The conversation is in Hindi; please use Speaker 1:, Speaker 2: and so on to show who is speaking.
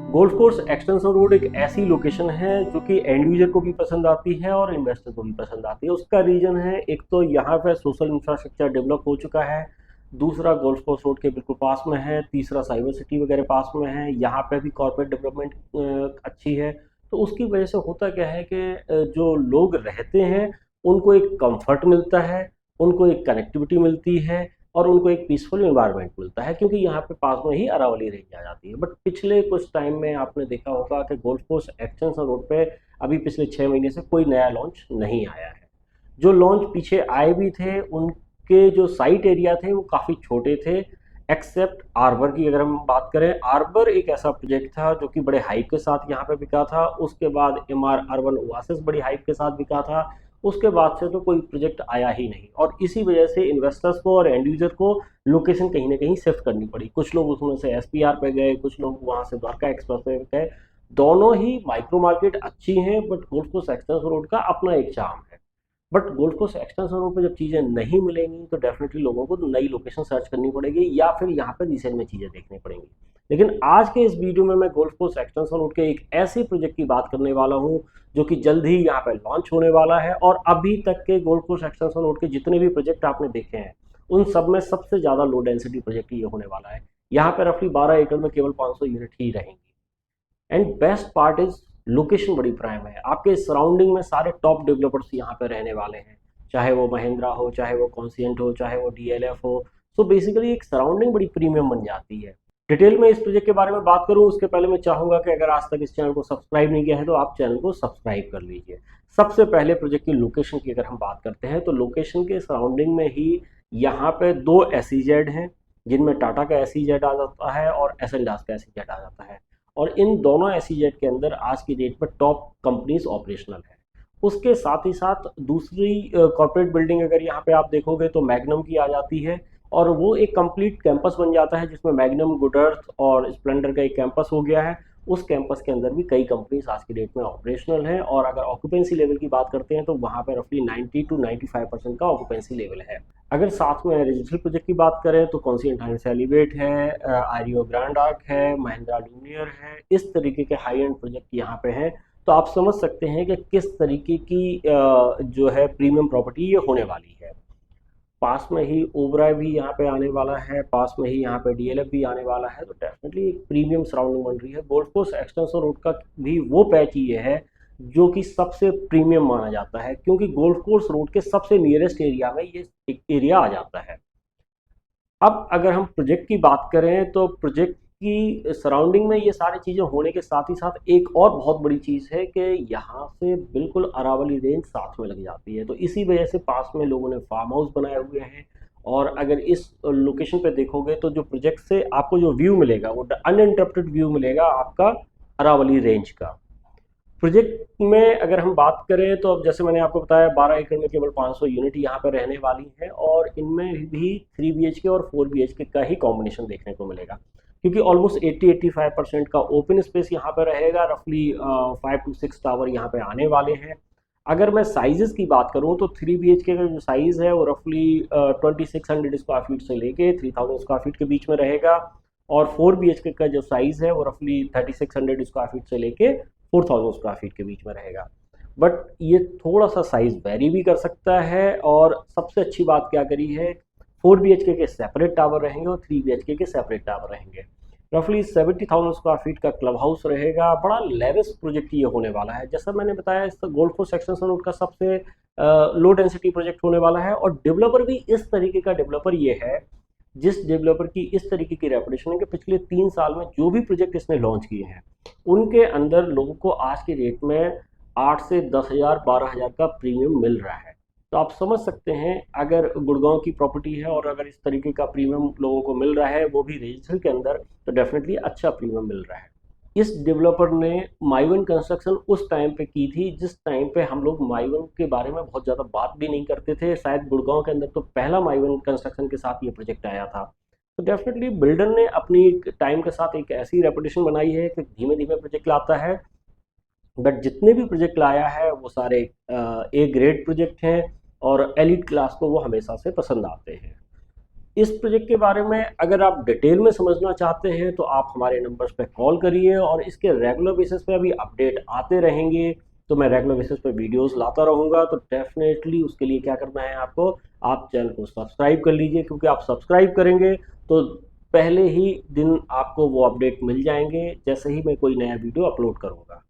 Speaker 1: गोल्फ कोर्स एक्सटेंशन रोड एक ऐसी लोकेशन है जो कि एंड यूजर को भी पसंद आती है और इन्वेस्टर को भी पसंद आती है। उसका रीजन है, एक तो यहाँ पे सोशल इंफ्रास्ट्रक्चर डेवलप हो चुका है, दूसरा गोल्फ कोर्स रोड के बिल्कुल पास में है, तीसरा साइबर सिटी वगैरह पास में है, यहाँ पे भी कॉर्पोरेट डेवलपमेंट अच्छी है। तो उसकी वजह से होता क्या है कि जो लोग रहते हैं उनको एक कंफर्ट मिलता है, उनको एक कनेक्टिविटी मिलती है और उनको एक पीसफुल इन्वायरमेंट मिलता है, क्योंकि यहाँ पे पास में ही अरावली रेंज आ जाती है। बट पिछले कुछ टाइम में आपने देखा होगा कि गोल्फ कोर्स एक्सटेंशन रोड पे अभी पिछले 6 महीने से कोई नया लॉन्च नहीं आया है। जो लॉन्च पीछे आए भी थे उनके जो साइट एरिया थे वो काफ़ी छोटे थे। एक्सेप्ट आर्बर की अगर हम बात करें, आर्बर एक ऐसा प्रोजेक्ट था जो कि बड़े हाइप के साथ यहाँ पे बिका था। उसके बाद एमआर अर्बन ओआसिस बड़ी हाइप के साथ बिका था। उसके बाद से तो कोई प्रोजेक्ट आया ही नहीं, और इसी वजह से इन्वेस्टर्स को और एंड यूजर को लोकेशन कहीं ना कहीं शिफ्ट करनी पड़ी। कुछ लोग उसमें से एसपीआर पे गए, कुछ लोग वहाँ से द्वारका एक्सप्रेस पे गए। दोनों ही माइक्रो मार्केट अच्छी हैं, but golf course extension road का अपना एक चार्म है। But golf course extension road पे जब चीज़ें नहीं मिलेंगी तो डेफिनेटली लोगों को नई लोकेशन सर्च करनी पड़ेगी या फिर यहाँ पर रीसेल में चीज़ें देखनी पड़ेंगी। लेकिन आज के इस वीडियो में मैं गोल्फ कोर्स एक्सटेंशन रोड के एक ऐसे प्रोजेक्ट की बात करने वाला हूँ जो कि जल्द ही यहाँ पे लॉन्च होने वाला है। और अभी तक के गोल्फ कोर्स एक्सटेंशन रोड के जितने भी प्रोजेक्ट आपने देखे हैं उन सब में सबसे ज़्यादा लो डेंसिटी प्रोजेक्ट ये होने वाला है। यहाँ पे रफली 12 एकड़ में केवल 500 यूनिट ही रहेंगी। And best part is location बड़ी प्राइम है। आपके सराउंडिंग में सारे टॉप डेवलपर्स यहाँ पे रहने वाले हैं, चाहे वो महिंद्रा हो, चाहे वो कॉन्सियंट हो, चाहे वो डीएलएफ हो। सो बेसिकली एक सराउंडिंग बड़ी प्रीमियम बन जाती है। डिटेल में इस प्रोजेक्ट के बारे में बात करूं उसके पहले मैं चाहूंगा कि अगर आज तक इस चैनल को सब्सक्राइब नहीं किया है तो आप चैनल को सब्सक्राइब कर लीजिए। सबसे पहले प्रोजेक्ट की लोकेशन की अगर हम बात करते हैं तो लोकेशन के सराउंडिंग में ही यहाँ पे दो एसईजेड हैं, जिनमें टाटा का एसईजेड आ जाता है और एसएनडास का एसईजेड आ जाता है। और इन दोनों एसईजेड के अंदर आज की डेट में टॉप कंपनीज ऑपरेशनल है। उसके साथ ही साथ दूसरी कॉर्पोरेट बिल्डिंग अगर यहाँ पे आप देखोगे तो मैग्नम की आ जाती है, और वो एक कंप्लीट कैंपस बन जाता है जिसमें मैग्नम, गुडर्थ और स्प्लेंडर का एक कैंपस हो गया है। उस कैंपस के अंदर भी कई कंपनीज आज की डेट में ऑपरेशनल हैं, और अगर ऑक्यूपेंसी लेवल की बात करते हैं तो वहाँ पर रफली 90 to 95% का ऑक्यूपेंसी लेवल है। अगर साथ में रेजिडेंशियल प्रोजेक्ट की बात करें तो कॉन्सियंट एलिवेट है, आरियो ग्रैंड आर्क है, महिंद्रा लूमियर है। इस तरीके के हाई एंड प्रोजेक्ट यहाँ पे हैं। तो आप समझ सकते हैं कि किस तरीके की जो है प्रीमियम प्रॉपर्टी ये होने वाली है। पास में ही ओबराय भी यहाँ पे आने वाला है, पास में ही यहाँ पे डीएलएफ भी आने वाला है। तो डेफिनेटली एक प्रीमियम सराउंडिंग बन रही है। गोल्फ कोर्स एक्सटेंशन रोड का भी वो पैच ये है जो कि सबसे प्रीमियम माना जाता है, क्योंकि गोल्फ कोर्स रोड के सबसे नियरेस्ट एरिया में ये एक एरिया आ जाता है। अब अगर हम प्रोजेक्ट की बात करें तो प्रोजेक्ट की सराउंडिंग में ये सारी चीज़ें होने के साथ ही साथ एक और बहुत बड़ी चीज़ है कि यहाँ से बिल्कुल अरावली रेंज साथ में लग जाती है। तो इसी वजह से पास में लोगों ने फार्म हाउस बनाए हुए हैं। और अगर इस लोकेशन पे देखोगे तो जो प्रोजेक्ट से आपको जो व्यू मिलेगा वो अनइंटरप्टेड व्यू मिलेगा आपका अरावली रेंज का। प्रोजेक्ट में अगर हम बात करें तो अब जैसे मैंने आपको बताया 12 एकड़ में केवल 500 यूनिट यहाँ पर रहने वाली है, और इनमें भी 3 BHK और 4 BHK का ही कॉम्बिनेशन देखने को मिलेगा, क्योंकि ऑलमोस्ट 80-85% का ओपन स्पेस यहाँ पर रहेगा। रफली 5 to 6 टावर यहाँ पे आने वाले हैं। अगर मैं साइजेस की बात करूँ तो 3 BHK का जो साइज़ है वो रफली 2600 स्क्वायर फीट से लेके 3000 स्क्वायर फीट के बीच में रहेगा, और 4 BHK का जो साइज़ है वो रफली 3600 स्क्वायर फीट से लेके 4000 स्क्वायर फीट के बीच में रहेगा। बट ये थोड़ा सा साइज वेरी भी कर सकता है, और सबसे अच्छी बात क्या करी है, 4 BHK के सेपरेट टावर रहेंगे और 3 BHK के सेपरेट टावर रहेंगे। रफली 70,000 स्क्वायर फीट का क्लब हाउस रहेगा। बड़ा लेविश प्रोजेक्ट ये होने वाला है। जैसा मैंने बताया, इस गोल्फ कोर्स एक्सटेंशन रोड का सबसे लो डेंसिटी प्रोजेक्ट होने वाला है, और डेवलपर भी इस तरीके का डेवलपर ये है जिस डेवलपर की इस तरीके की रेपुटेशन है कि पिछले 3 साल में जो भी प्रोजेक्ट इसने लॉन्च किए हैं उनके अंदर लोगों को आज की डेट में 8 से 10,000 12,000 का प्रीमियम मिल रहा है। तो आप समझ सकते हैं, अगर गुड़गांव की प्रॉपर्टी है और अगर इस तरीके का प्रीमियम लोगों को मिल रहा है वो भी रेजिडेंशियल के अंदर, तो डेफिनेटली अच्छा प्रीमियम मिल रहा है। इस डेवलपर ने माइवन कंस्ट्रक्शन उस टाइम पे की थी जिस टाइम पे हम लोग माइवन के बारे में बहुत ज़्यादा बात भी नहीं करते थे। शायद गुड़गांव के अंदर तो पहला माइवन कंस्ट्रक्शन के साथ ये प्रोजेक्ट आया था। तो डेफिनेटली बिल्डर ने अपनी टाइम के साथ एक ऐसी रेपुटेशन बनाई है कि धीमे धीमे प्रोजेक्ट लाता है। बट जितने भी प्रोजेक्ट लाया है वो सारे ए ग्रेड प्रोजेक्ट हैं, और एलिट क्लास को वो हमेशा से पसंद आते हैं। इस प्रोजेक्ट के बारे में अगर आप डिटेल में समझना चाहते हैं तो आप हमारे नंबर्स पे कॉल करिए, और इसके रेगुलर बेसिस पे अभी अपडेट आते रहेंगे। तो मैं रेगुलर बेसिस पे वीडियोस लाता रहूँगा, तो डेफिनेटली उसके लिए क्या करना है आपको, आप चैनल को सब्सक्राइब कर लीजिए, क्योंकि आप सब्सक्राइब करेंगे तो पहले ही दिन आपको वो अपडेट मिल जाएंगे जैसे ही मैं कोई नया वीडियो अपलोड करूँगा।